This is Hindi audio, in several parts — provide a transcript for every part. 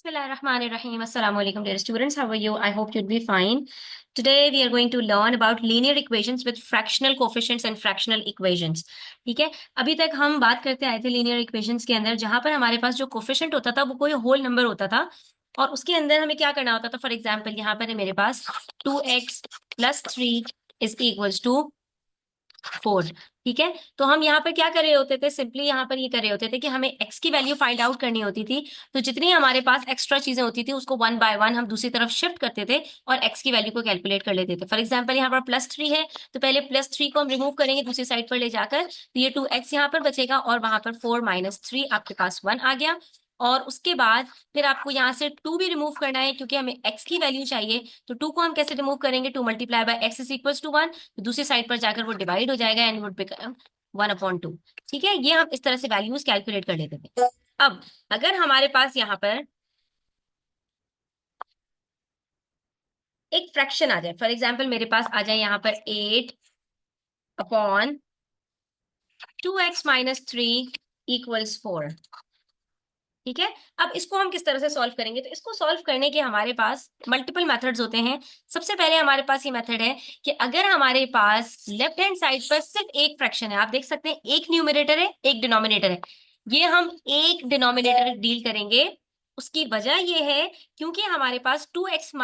Bismillahirrahmanirrahim. Assalamu alaikum, dear students. How are you? I hope you'd be fine. Today we are going to learn about linear equations with fractional coefficients and fractional equations. ठीक है, अभी तक हम बात करते आए थे लीनियर इक्वेशंस के अंदर, जहां पर हमारे पास जो कोफिशिएंट होता था वो कोई होल नंबर होता था और उसके अंदर हमें क्या करना होता था। फॉर एग्जाम्पल यहाँ पर है मेरे पास 2x+3 इज इक्वल्स टू 4। ठीक है, तो हम यहाँ पर क्या कर रहे होते थे, सिंपली यहाँ पर ये कर रहे होते थे कि हमें x की वैल्यू फाइंड आउट करनी होती थी। तो जितनी हमारे पास एक्स्ट्रा चीजें होती थी उसको वन बाय वन हम दूसरी तरफ शिफ्ट करते थे और x की वैल्यू को कैलकुलेट कर लेते थे। फॉर एग्जाम्पल यहाँ पर +3 है, तो पहले +3 को हम रिमूव करेंगे दूसरी साइड पर ले जाकर, तो ये 2x यहाँ पर बचेगा और वहां पर 4 - 3 आपके पास 1 आ गया। और उसके बाद फिर आपको यहाँ से 2 भी रिमूव करना है क्योंकि हमें x की वैल्यू चाहिए। तो 2 को हम कैसे रिमूव करेंगे, 2 × x इज इक्वल्स टू 1। दूसरी साइड पर जाकर वो डिवाइड हो जाएगा एंड वुड बिकम 1/2। ठीक है, ये हम इस तरह से वैल्यूज कैलकुलेट कर लेते थे। अब अगर हमारे पास यहाँ पर एक फ्रैक्शन आ जाए, फॉर एग्जाम्पल मेरे पास आ जाए यहाँ पर 8/2x - 3 इक्वल्स 4। ठीक है, अब इसको हम किस तरह से सॉल्व करेंगे, तो इसको सॉल्व करने के हमारे पास मल्टीपल मेथड्स होते हैं। सबसे पहले हमारे पास ये मेथड है कि अगर हमारे पास लेफ्ट हैंड साइड पर सिर्फ एक फ्रैक्शन है, आप देख सकते हैं एक न्यूमरेटर है एक डिनोमिनेटर है, ये हम एक डिनोमिनेटर डील करेंगे। उसकी वजह ये है क्योंकि हमारे पास 2x -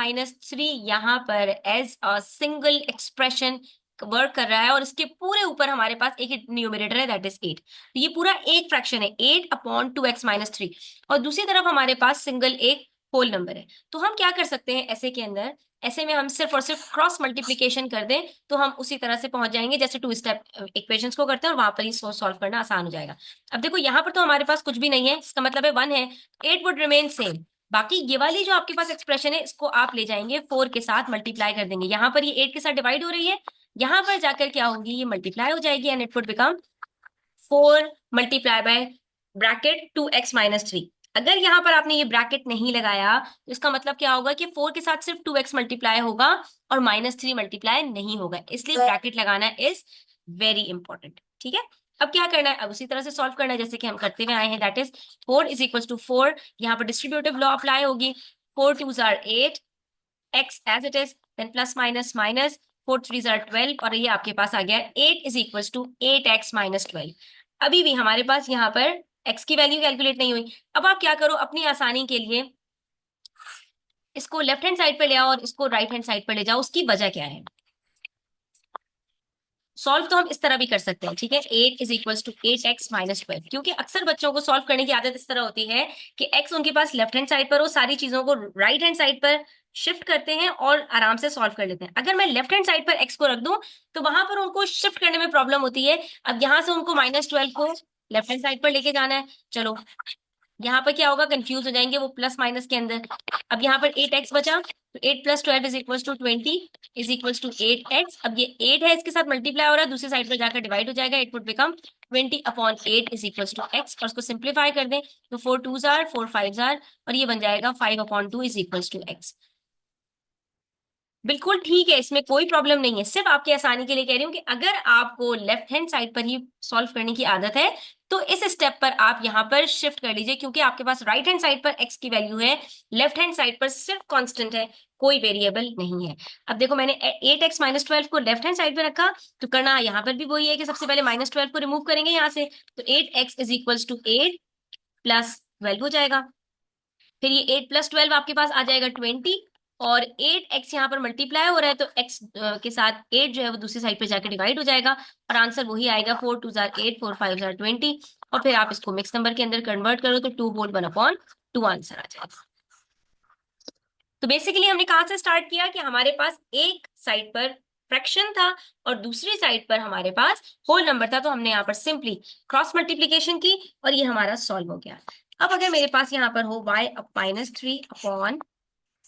3 यहाँ पर as a single expression work कर रहा है और इसके पूरे ऊपर हमारे पास एक न्यूमरेटर है दैट इज 8। तो ये पूरा एक फ्रैक्शन है 8/2x - 3 और दूसरी तरफ हमारे पास सिंगल एक होल नंबर है। तो हम क्या कर सकते हैं ऐसे के अंदर, ऐसे में हम सिर्फ और सिर्फ क्रॉस मल्टीप्लीकेशन कर दें तो हम उसी तरह से पहुंच जाएंगे जैसे 2 स्टेप इक्वेशंस को करते हैं और वहां पर ही सॉल्व करना आसान हो जाएगा। अब देखो यहाँ पर तो हमारे पास कुछ भी नहीं है, इसका मतलब है 1 है, 8 वुड रिमेन सेम। बाकी ये वाली जो आपके पास एक्सप्रेशन है इसको आप ले जाएंगे 4 के साथ मल्टीप्लाई कर देंगे, यहाँ पर ये 8 के साथ डिवाइड हो रही है, यहाँ पर जाकर क्या होगी ये मल्टीप्लाई हो जाएगी and it would become 4 × (2x - 3)। अगर यहाँ पर आपने ये ब्रैकेट नहीं लगाया तो इसका मतलब क्या होगा कि 4 के साथ सिर्फ 2x मल्टीप्लाई होगा और -3 मल्टीप्लाई नहीं होगा, इसलिए ब्रैकेट लगाना इज वेरी इंपॉर्टेंट। ठीक है, अब क्या करना है, अब उसी तरह से सॉल्व करना है जैसे कि हम करते हुए आए हैं, that is 4 is equal to 4। यहाँ पर डिस्ट्रीब्यूटिव लॉ अप्लाई होगी, 4 × 2 = 8, x as it is, then plus minus minus, 4 × 3 = 12 और ये आपके पास आ गया 8 इज इक्वल टू 8x - 12। अभी भी हमारे पास यहाँ पर x की वैल्यू कैलकुलेट नहीं हुई। अब आप क्या करो, अपनी आसानी के लिए इसको लेफ्ट हैंड साइड पर ले आओ और इसको राइट हैंड साइड पर ले जाओ। उसकी वजह क्या है, सॉल्व तो हम इस तरह भी कर सकते हैं। ठीक है, 8 इज इक्वल टू 8x - 12, क्योंकि अक्सर बच्चों को सॉल्व करने की आदत इस तरह होती है कि x उनके पास लेफ्ट हैंड साइड पर हो, सारी चीजों को राइट हैंड साइड पर शिफ्ट करते हैं और आराम से सॉल्व कर लेते हैं। अगर मैं लेफ्ट हैंड साइड पर x को रख दूं तो वहां पर उनको शिफ्ट करने में प्रॉब्लम होती है। अब यहां से उनको -12 को लेफ्ट हैंड साइड पर लेके जाना है, चलो यहाँ पर क्या होगा, कंफ्यूज हो जाएंगे वो प्लस माइनस के अंदर। अब यहाँ पर 8x बचा, तो 8 + 12 is equal to 20 is equal to 8x। अब ये 8 है, इसके साथ मल्टीप्लाई हो रहा है, दूसरी साइड पर जाकर डिवाइड हो जाएगा, it would become 20/8 is equal to x। और उसको सिंप्लीफाई कर दें तो 4 2s are 4 5s are और ये बन जाएगा 5/2 इज इक्वल टू x। बिल्कुल ठीक है, इसमें कोई प्रॉब्लम नहीं है, सिर्फ आपकी आसानी के लिए कह रही हूँ कि अगर आपको लेफ्ट हैंड साइड पर ही सॉल्व करने की आदत है तो इस स्टेप पर आप यहाँ पर शिफ्ट कर लीजिए, क्योंकि आपके पास राइट हैंड साइड पर x की वैल्यू है, लेफ्ट हैंड साइड पर सिर्फ कांस्टेंट है, कोई वेरिएबल नहीं है। अब देखो मैंने 8x - 12 को लेफ्ट हैंड साइड पे रखा, तो करना यहाँ पर भी वही है कि सबसे पहले -12 को रिमूव करेंगे यहाँ से, तो 8x इज इक्वल टू 8 + 12 हो जाएगा। फिर ये 8 + 12 आपके पास आ जाएगा 20 और 8x यहाँ पर मल्टीप्लाई हो रहा है तो x के साथ 8 जो है वो दूसरी साइड पे जाके डिवाइड हो जाएगा और आंसर वही आएगा 4 2s are 8 4 5s are 20। और फिर आप इसको मिक्स नंबर के अंदर कन्वर्ट करो तो 2/1/2 आंसर आ जाएगा। तो बेसिकली हमने कहाँ से स्टार्ट किया कि हमारे पास एक साइड पर फ्रैक्शन था और दूसरी साइड पर हमारे पास होल नंबर था, तो हमने यहाँ पर सिंपली क्रॉस मल्टीप्लीकेशन की और ये हमारा सॉल्व हो गया। अब अगर मेरे पास यहाँ पर हो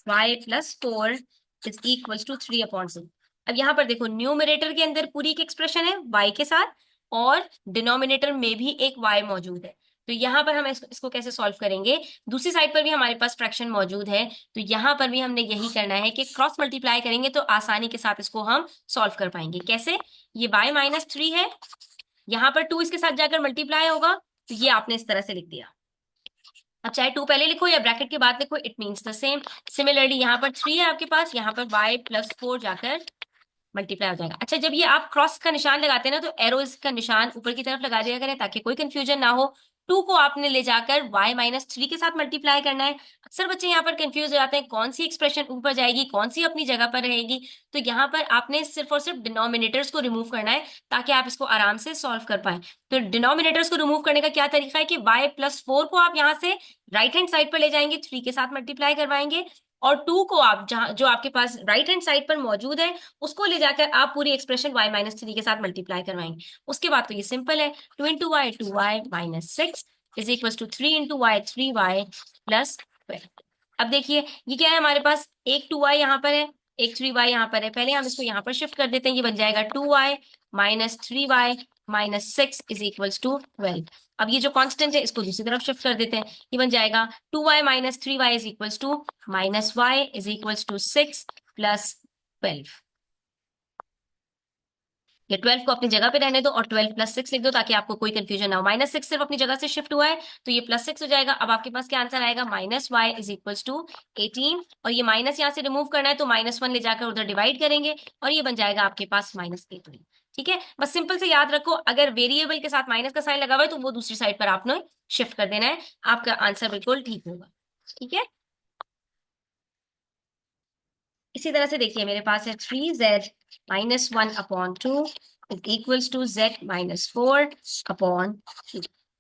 y/3/y+4 इज इक्वल टू 3/6। अब यहाँ पर देखो न्यूमरेटर के अंदर पूरी एक एक्सप्रेशन है y के साथ और डिनोमिनेटर में भी एक y मौजूद है, तो यहाँ पर हम इसको कैसे सॉल्व करेंगे, दूसरी साइड पर भी हमारे पास फ्रैक्शन मौजूद है, तो यहाँ पर भी हमने यही करना है कि क्रॉस मल्टीप्लाई करेंगे तो आसानी के साथ इसको हम सॉल्व कर पाएंगे। कैसे, ये y - 3 है, यहाँ पर 2 इसके साथ जाकर मल्टीप्लाई होगा, तो ये आपने इस तरह से लिख दिया। अब चाहे 2 पहले लिखो या ब्रैकेट के बाद लिखो, it means the same. Similarly यहाँ पर 3 है आपके पास, यहाँ पर y+4 जाकर मल्टीप्लाई हो जाएगा। अच्छा, जब ये आप क्रॉस का निशान लगाते हैं ना, तो एरोज का निशान ऊपर की तरफ लगा दिया करें ताकि कोई कंफ्यूजन ना हो। 2 को आपने ले जाकर y-3 के साथ मल्टीप्लाई करना है। अक्सर बच्चे यहाँ पर कंफ्यूज हो जाते हैं, कौन सी एक्सप्रेशन ऊपर जाएगी, कौन सी अपनी जगह पर रहेगी। तो यहाँ पर आपने सिर्फ और सिर्फ डिनोमिनेटर्स को रिमूव करना है ताकि आप इसको आराम से सॉल्व कर पाए। तो डिनोमिनेटर्स को रिमूव करने का क्या तरीका है कि y+4 को आप यहाँ से राइट हैंड साइड पर ले जाएंगे, 3 के साथ मल्टीप्लाई करवाएंगे, और 2 को आप जहां जो आपके पास राइट हैंड साइड पर मौजूद है उसको ले जाकर आप पूरी एक्सप्रेशन y-3 के साथ मल्टीप्लाई करवाएंगे। उसके बाद तो ये सिंपल है, 2 into y 2y-6 is equal to 3 into y 3y plus 12। अब देखिए ये क्या है हमारे पास, एक 2y यहाँ पर है, एक 3y यहाँ पर है। पहले हम इसको यहाँ पर शिफ्ट कर देते हैं, ये बन जाएगा 2y-3y-6 इज इक्वल टू 12। अब ये जो कांस्टेंट है इसको दूसरी तरफ शिफ्ट कर देते हैं, ये बन जाएगा 2y-3y is equals to -y is equals to 6 plus 12। ये 12 को अपनी जगह पे रहने दो और 12 प्लस 6 लिख दो ताकि आपको कोई कंफ्यूजन ना हो। -6 सिर्फ अपनी जगह से शिफ्ट हुआ है तो ये +6 हो जाएगा। अब आपके पास क्या आंसर आएगा, -y इज इक्वल्स टू 18, और ये माइनस यहाँ से रिमूव करना है तो -1 ले जाकर उधर डिवाइड करेंगे और ये बन जाएगा आपके पास -18। ठीक है, बस सिंपल से याद रखो, अगर वेरिएबल के साथ माइनस का साइन लगा हुआ है तो वो दूसरी साइड पर आपने शिफ्ट कर देना है, आपका आंसर बिल्कुल ठीक होगा। ठीक है, इसी तरह से देखिए मेरे पास है 3z-1/2 is equals to z-4/2।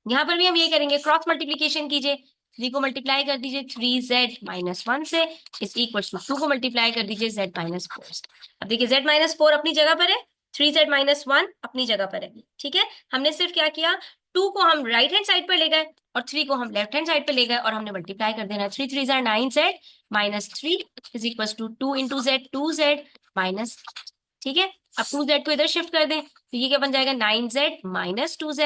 यहाँ पर भी हम ये करेंगे, क्रॉस मल्टीप्लीकेशन कीजिए, 3 को मल्टीप्लाई कर दीजिए 3z-1 से, इज इक्वल्स टू 2 को मल्टीप्लाई कर दीजिए z-4 से। अब देखिए z-4 अपनी जगह पर है, 3z-1 अपनी जगह पर है। ठीक है, हमने सिर्फ क्या किया, 2 को हम राइट हैंड साइड पर ले गए और 3 को हम लेफ्ट हैंड साइड पर ले गए और हमने मल्टीप्लाई कर देना, 3 3 9z-3 is equal to 2 into z 2z minus. ठीक है, अब 2z को इधर शिफ्ट कर दें तो ये क्या बन जाएगा, 9z-2z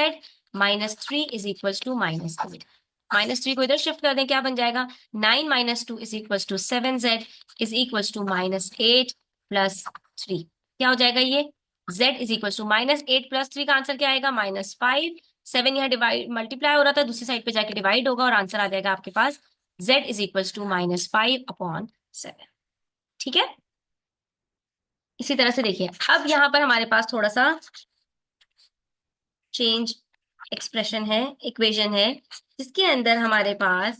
-3 इज इक्वल टू -8। -3 को इधर शिफ्ट कर दें, क्या बन जाएगा, 9 - 2 is equal to 7z is equal to -8 plus 3। क्या हो जाएगा ये, z is equal to -8 plus 3 का आंसर क्या आएगा, -5। 7 यहाँ डिवाइड मल्टीप्लाई हो रहा था, दूसरी साइड पे जाके डिवाइड होगा और आंसर आ जाएगा आपके पास z इज इक्वल टू -5/7। ठीक है, इसी तरह से देखिए अब यहाँ पर हमारे पास थोड़ा सा चेंज एक्सप्रेशन है, इक्वेशन है, जिसके अंदर हमारे पास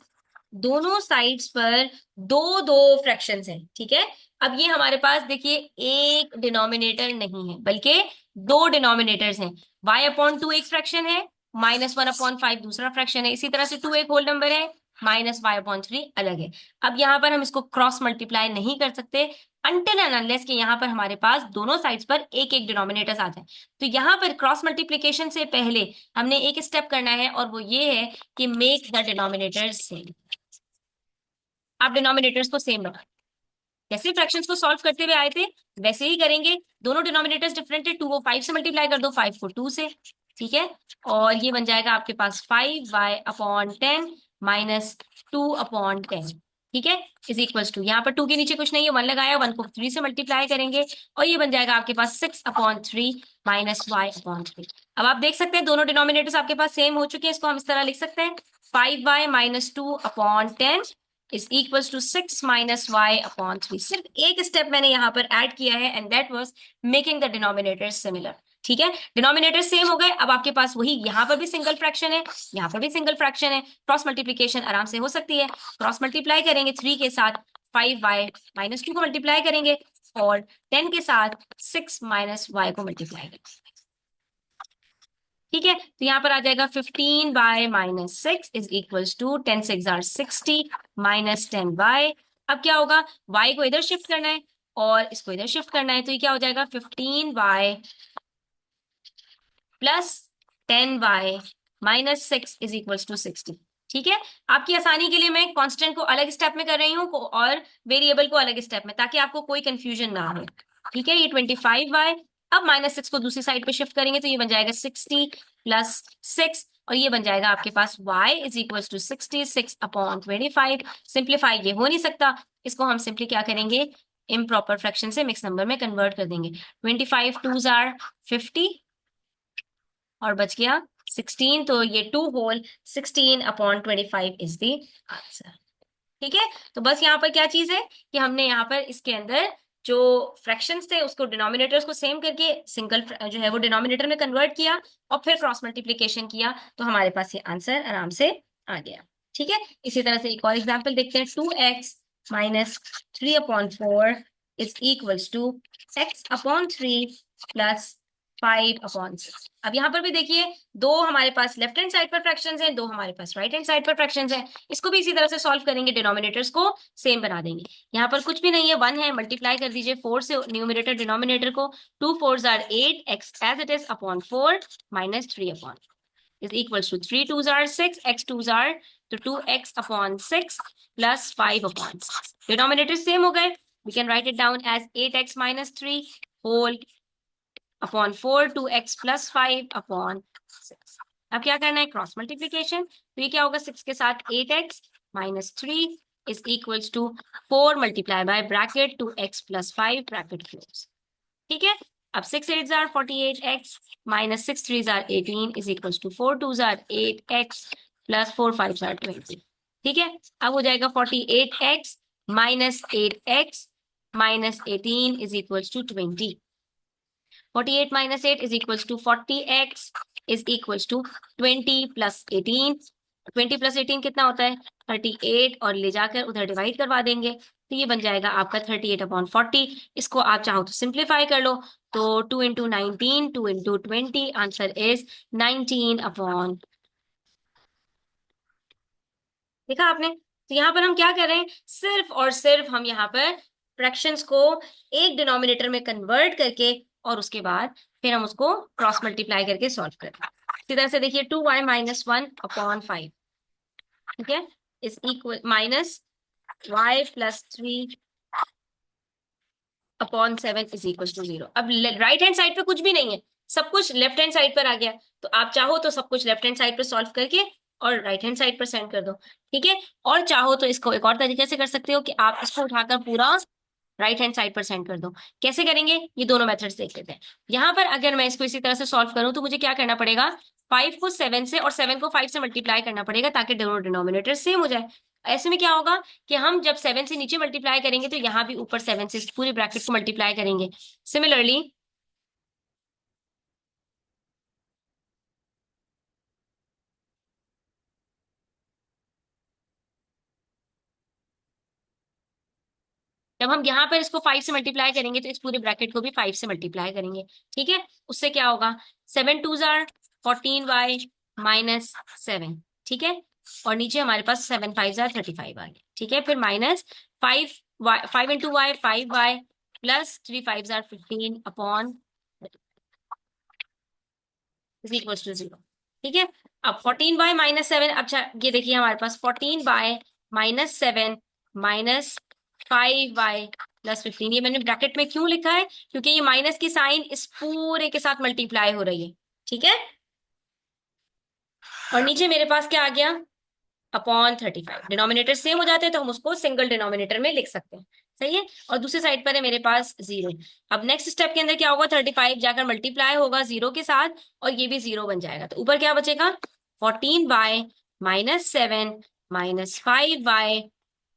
दोनों साइड्स पर दो दो फ्रैक्शंस हैं। ठीक है, अब ये हमारे पास देखिए एक डिनोमिनेटर नहीं है बल्कि दो डिनोमिनेटर्स हैं। y/2 एक फ्रैक्शन है, -1/5 दूसरा फ्रैक्शन है, इसी तरह से 2 एक होल नंबर है, -y/3 अलग है। अब यहाँ पर हम इसको क्रॉस मल्टीप्लाई नहीं कर सकते अनटिल एंड अनलेस कि यहाँ पर हमारे पास दोनों साइड्स पर एक एक डिनोमिनेटर्स आ जाए। तो यहाँ पर क्रॉस मल्टीप्लीकेशन से पहले हमने एक स्टेप करना है और वो ये है कि मेक द डिनोमिनेटर्स सेम। आप डिनोमिनेटर्स को सेम रखें, जैसे फ्रैक्शंस को सॉल्व करते हुए आए थे वैसे ही करेंगे। दोनों डिनोमिनेटर्स डिफरेंट है, 2 को 5 से मल्टीप्लाई कर दो, 5 को 2 से। ठीक है, और ये बन जाएगा आपके पास 5y/10 -2/10। ठीक है, इज इक्वल टू, यहाँ पर 2 के नीचे कुछ नहीं है, 1 लगाया, 1 को 3 से मल्टीप्लाई करेंगे और ये बन जाएगा आपके पास 6/3 -y/3। अब आप देख सकते हैं दोनों डिनोमिनेटर्स आपके पास सेम हो चुके हैं, इसको हम इस तरह लिख सकते हैं, 5y-2/10 is equal to 6 -y/3। सिर्फ एक स्टेप मैंने यहाँ पर ऐड किया है and that was making the denominators similar. ठीक है, डिनोमिनेटर सेम हो गए, अब आपके पास वही यहाँ पर भी सिंगल फ्रैक्शन है, यहाँ पर भी सिंगल फ्रैक्शन है, क्रॉस मल्टीप्लीकेशन आराम से हो सकती है। क्रॉस मल्टीप्लाई करेंगे 3 के साथ 5y-2 को मल्टीप्लाई करेंगे और 10 के साथ 6 -y को मल्टीप्लाई करेंगे। ठीक है, तो यहाँ पर आ जाएगा 15y-6 is equal to 10 6 are 60 -10y। अब क्या होगा, y को इधर शिफ्ट करना है और इसको इधर शिफ्ट करना है, तो ये क्या हो जाएगा 15y plus 10y-6 is equal to 60। ठीक है, आपकी आसानी के लिए मैं कांस्टेंट को अलग स्टेप में कर रही हूँ और वेरिएबल को अलग स्टेप में, ताकि आपको कोई कंफ्यूजन ना हो। ठीक है, ये 25y, अब -6 को दूसरी साइड पे शिफ्ट करेंगे तो ये बन जाएगा 60 प्लस 6 और ये बन जाएगा आपके पास y is equal to 66/25। Simplify ये हो नहीं सकता, इसको हम सिंपली क्या करेंगे, इम्प्रॉपर फ्रैक्शन से मिक्स नंबर में कन्वर्ट कर देंगे। 25 2s are 50 और बच गया 16, तो ये 2 होल 16/25 इज द आंसर। ठीक है, तो बस यहाँ पर क्या चीज है कि हमने यहाँ पर इसके अंदर जो फ्रैक्शंस थे उसको डिनोमिनेटर्स को सेम करके सिंगल जो है वो डिनोमिनेटर में कन्वर्ट किया और फिर क्रॉस मल्टीप्लीकेशन किया, तो हमारे पास ये आंसर आराम से आ गया। ठीक है, इसी तरह से एक और एग्जांपल देखते हैं। 2x minus 3/4 is equals to x/3 plus 5/6। अब यहाँ पर भी देखिए, दो हमारे पास लेफ्ट हैंड साइड पर फ्रैक्शंस हैं, दो हमारे पास राइट हैंड साइड पर फ्रैक्शंस हैं। इसको भी इसी तरह से सॉल्व करेंगे, डिनोमिनेटर्स को सेम बना देंगे। यहाँ पर कुछ भी नहीं है, 1 है, मल्टीप्लाई कर दीजिए 4 से न्यूमरेटर डिनोमिनेटर को। 2 4s are 8, x as it is upon 4 minus 3 upon is equals to 3 2s are 6, x 2s are तो 2x upon 6 plus 5 upon 6। Denominator same हो गए, we can write it down as 8x minus 3 whole upon 4 2x plus 5 upon 6। अब क्या करना है, क्रॉस मल्टीप्लीकेशन। तो ये क्या होगा, 6 के साथ 8x minus 3 is equals to 4 multiply by bracket 2x plus 5 bracket close. ठीक है, अब 6 8s are 48x minus 6 3s are 18 is equals to 4 2s are 8x plus 4 5s are 20। ठीक है, अब हो जाएगा 48x minus 8x minus 18 is equals to 20। 48 minus 8 is equals to 40x is equals to 20 plus 18। 20 plus 18 कितना होता है, 38, और ले जाकर उधर डिवाइड करवा देंगे तो ये बन जाएगा आपका 38/40। इसको आप चाहो तो सिंप्लीफाई कर लो, तो 2 into 19 2 into 20 आंसर इज 19 देखा आपने। तो यहाँ पर हम क्या कर रहे हैं, सिर्फ और सिर्फ हम यहाँ पर फ्रैक्शंस को एक डिनोमिनेटर में कन्वर्ट करके और उसके बाद फिर हम उसको क्रॉस मल्टीप्लाई करके सॉल्व करें। इसी तरह से देखिए 2y माइनस 1/5, ठीक है, is equal minus y plus 3/7 is equal to 0। अब राइट हैंड साइड पे कुछ भी नहीं है, सब कुछ लेफ्ट हैंड साइड पर आ गया, तो आप चाहो तो सब कुछ लेफ्ट हैंड साइड पर सॉल्व करके और राइट हैंड साइड पर सेंड कर दो। ठीक है, और चाहो तो इसको एक और तरीके से कर सकते हो कि आप इसको उठाकर पूरा राइट हैंड साइड पर सेंड कर दो। कैसे करेंगे, ये दोनों मेथड्स देख लेते हैं। यहाँ पर अगर मैं इसको इसी तरह से सॉल्व करूं तो मुझे क्या करना पड़ेगा, 5 को 7 से और 7 को 5 से मल्टीप्लाई करना पड़ेगा ताकि दोनों डिनोमिनेटर सेम हो जाए। ऐसे में क्या होगा कि हम जब 7 से नीचे मल्टीप्लाई करेंगे तो यहाँ भी ऊपर 7 से पूरे ब्रैकेट को मल्टीप्लाई करेंगे। सिमिलरली जब हम यहाँ पर इसको 5 से मल्टीप्लाई करेंगे तो इस पूरे ब्रैकेट को भी 5 से मल्टीप्लाई करेंगे। ठीक है, उससे क्या होगा, 7 2s are 14y माइनस 7। ठीक है, और नीचे हमारे पास 7 5s are 35 आ गया। ठीक है, फिर minus 5 into y 5y plus 3 5s are 15 upon is equal to 0। ठीक है, अब 14y माइनस 7, अच्छा ये देखिए हमारे पास 14y minus 7 minus 5y plus 15। ये मैंने ब्रैकेट में क्यों लिखा है, क्योंकि ये माइनस की साइन इस पूरे के साथ मल्टीप्लाई हो रही है। ठीक है, और नीचे मेरे पास क्या आ गया, अपॉन 35। डिनोमिनेटर सेम हो जाते हैं तो हम उसको सिंगल डिनोमिनेटर में लिख सकते हैं। सही है, और दूसरी साइड पर है मेरे पास 0। अब नेक्स्ट स्टेप के अंदर क्या होगा, 35 जाकर मल्टीप्लाई होगा 0 के साथ और ये भी 0 बन जाएगा, तो ऊपर क्या बचेगा, 14y minus 7 minus 5y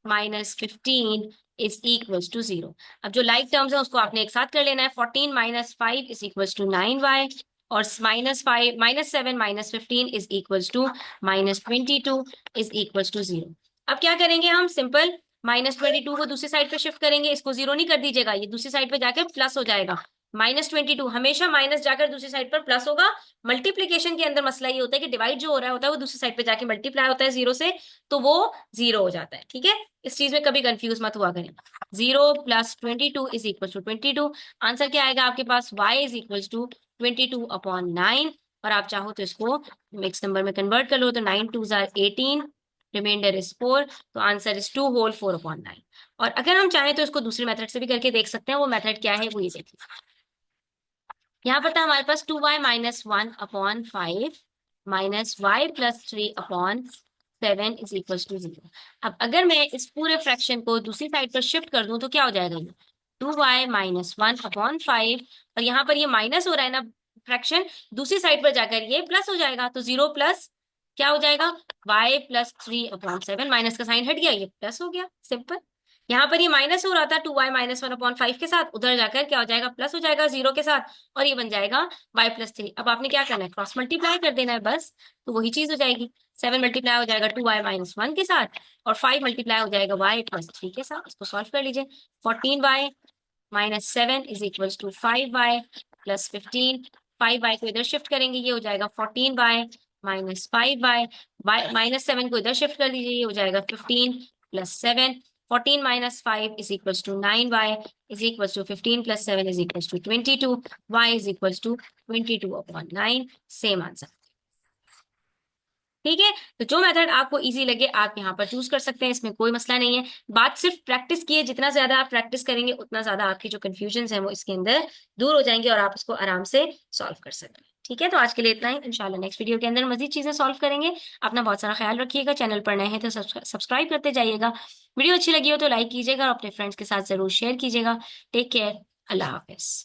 minus 15 is equals to 0। अब जो लाइक टर्म्स है उसको आपने एक साथ कर लेना है। 14 minus 5 is equals to 9y और -5 -7 minus 15 is equals to -22 is equals to 0। अब क्या करेंगे हम, सिंपल -22 को दूसरी साइड पे शिफ्ट करेंगे। इसको 0 नहीं कर दीजिएगा, ये दूसरी साइड पे जाके प्लस हो जाएगा। -22 हमेशा माइनस जाकर दूसरी साइड पर प्लस होगा। मल्टीप्लीकेशन के अंदर मसला ये होता है कि डिवाइड जो हो रहा होता है वो दूसरी साइड पे जाके मल्टीप्लाई होता है 0 से, तो वो 0 हो जाता है। ठीक है, इस चीज में कभी कंफ्यूज मत हुआ करें। 0 plus 22 is equal to 22। Answer क्या आएगा आपके पास, y इज इक्वल टू 22/9। और आप चाहो तो इसको मिक्स नंबर में कन्वर्ट कर लो, तो 9 2s are 18, रिमाइंडर इज 4, तो आंसर इज 2 होल 4/9। और अगर हम चाहें तो इसको दूसरे मेथड से भी करके देख सकते हैं। वो मेथड क्या है वो ये देखिए, यहाँ पर था हमारे पास 2y minus 1/5 minus y plus 3/7 is equal to 0। अब अगर मैं इस पूरे फ्रैक्शन को दूसरी साइड पर शिफ्ट कर दूं तो क्या हो जाएगा, ये 2y माइनस 1/5, और यहाँ पर ये माइनस हो रहा है ना, फ्रैक्शन, दूसरी साइड पर जाकर ये प्लस हो जाएगा, तो 0 प्लस क्या हो जाएगा, y प्लस 3/7, माइनस का साइन हट गया, ये प्लस हो गया, सिंपल। यहाँ पर ये माइनस हो रहा था 2y माइनस 1/5 के साथ, उधर जाकर क्या हो जाएगा, प्लस हो जाएगा 0 के साथ, और ये बन जाएगा y प्लस 3। अब आपने क्या करना है, क्रॉस मल्टीप्लाई कर देना है बस, तो वही चीज हो जाएगी। 7 मल्टीप्लाई हो जाएगा 2y माइनस 1 के साथ, और 5 मल्टीप्लाई हो जाएगा y प्लस 3 के साथ। इसको सॉल्व कर लीजिए। 14y minus 7 is equal to 5y plus 15। 5y को इधर शिफ्ट करेंगे, ये हो जाएगा 14y माइनस 5y, माइनस 7 को इधर शिफ्ट कर दीजिए, ये हो जाएगा 15 plus 7। 14 minus 5 is equal to 9y is equal to 15 plus 7 is equal to 22, y is equal to 22/9। Same answer. ठीक है, तो जो मेथड आपको इजी लगे आप यहाँ पर चूज कर सकते हैं, इसमें कोई मसला नहीं है। बात सिर्फ प्रैक्टिस की है, जितना ज्यादा आप प्रैक्टिस करेंगे उतना ज्यादा आपकी जो कंफ्यूजन है वो इसके अंदर दूर हो जाएंगे और आप इसको आराम से सॉल्व कर सकते हैं। ठीक है, तो आज के लिए इतना ही। इंशाल्लाह नेक्स्ट वीडियो के अंदर मजीद चीजें सॉल्व करेंगे। अपना बहुत सारा ख्याल रखिएगा। चैनल पर नए हैं तो सब्सक्राइब करते जाइएगा। वीडियो अच्छी लगी हो तो लाइक कीजिएगा और अपने फ्रेंड्स के साथ जरूर शेयर कीजिएगा। टेक केयर, अल्लाह हाफिज।